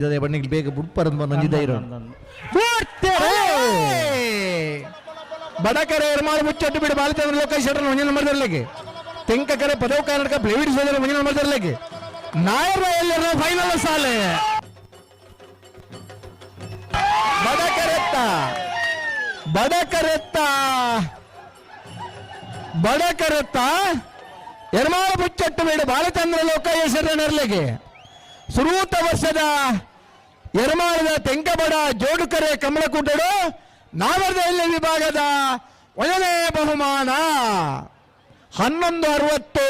ಬಣ್ಣಿಗೆ ಬೇಗ ಬುಡ್ಪರಂದು ನಂಜಿದೈರು ಬಡಕರೆ ಎರ್ಮಾಳು ಮುಚ್ಚಟ್ಟು ಬಿಡು ಬಾಲಚಂದ್ರ ಲೋಕೇಶ್ವರ ಮುಂಜಿನ ನಂಬರ್ದರ್ಲಿಕ್ಕೆ ತೆಂಕಕರೆ ಪದವು ಕರ್ನಾಟಕ ಪ್ಲೇವಿಡ್ ಸೋದರ ಮುಂಜಿನ ನಂಬರ್ದರ್ಲಿಕ್ಕೆ ನಾಯರ ಎಲ್ಲರ ಫೈನಲ್ ಸಾಲೆ ಬಡಕರೆತ್ತ ಎರ್ಮಾಳು ಮುಚ್ಚಟ್ಟು ಬಿಡು ಬಾಲಚಂದ್ರ ಲೋಕೇಶ್ವರ ನರ್ಲಿಗೆ ಸುರೂತ ವರ್ಷದ ಎರ್ಮಾಳದ ತೆಂಕಬಡ ಜೋಡುಕರೆ ಕಮಲಕುಟಡು ನಾವರ್ದ ವಿಭಾಗದ ಒಂದನೇ ಬಹುಮಾನ 1160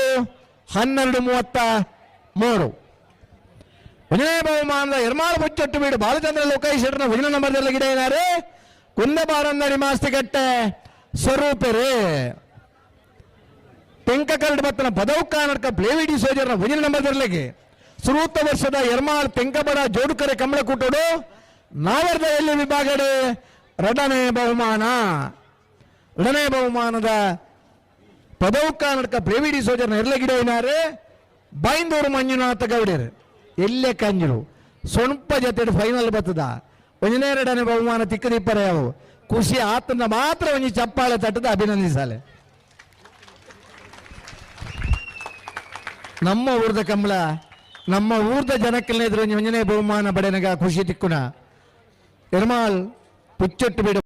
1233 ಒಂದನೇ ಬಹುಮಾನದ ಎರ್ಮಾಳ ಮುಚ್ಚಟ್ಟು ಬೀಡು ಬಾಲಚಂದ್ರ ಲೋಕೇಶ್ವರನ ಒಂದನೇ ನಂಬರ್ದಲ್ಲಿ ಗಿಡೇನಾರೆ ಕುಂದಬಾರಂದಡಿ ಮಾಸ್ತಿಗಟ್ಟೆ ಸ್ವರೂಪರೇ ತೆಂಕಕರಡು ಬತ್ತನ ಪದವು ಕರ್ನಾಟಕ ಪ್ಲೇವಿಡಿ ಸೋಜರ್ನ ಒಂದನೇ ನಂಬರ್ದಲ್ಲಿಗೆ ಸುರೂತ ವರ್ಷದ ಎರ್ಮಾಳ್ ತೆಂಕಬಡ ಜೋಡುಕರೆ ಕಮಲಕುಟಡು ನಾವರ್ದ ವಿಭಾಗದ ಎರಡನೇ ಬಹುಮಾನದ ಪದವು ಕರ್ನಾಟಕ ಪ್ಲೇವಿಡಿ ಸೋಜರ್ನ ಎರಲಗಿಡ ಏನಾರೆ ಬೈಂದೂರು ಮಂಜುನಾಥ ಗೌಡರು ಎಲ್ಲೇ ಕಂಜರು ಸೊಣಪ ಜೊತೆ ಫೈನಲ್ ಬರ್ತದ ಒಂದನೇ ಎರಡನೇ ಬಹುಮಾನ ತಿಕ್ಕದಿಪ್ಪರ ಯಾವ ಖುಷಿ ಆತನ ಮಾತ್ರ ಒಂಜಿ ಚಪ್ಪಾಳೆ ತಟ್ಟದ ಅಭಿನಂದಿಸಾಲೆ ನಮ್ಮ ಊರ್ದ ಕಮಲ ನಮ್ಮ ಊರ್ದ ಜನಕ್ಕೆಲ್ಲ ಇದ್ರು ಒಂದನೇ ಬಹುಮಾನ ಬಡೆನಗ ಖುಷಿ ತಿಕ್ಕುನ ಎರ್ಮಾಳ್ ಪುಚ್ಚೊಟ್ಟು ಬಿಡು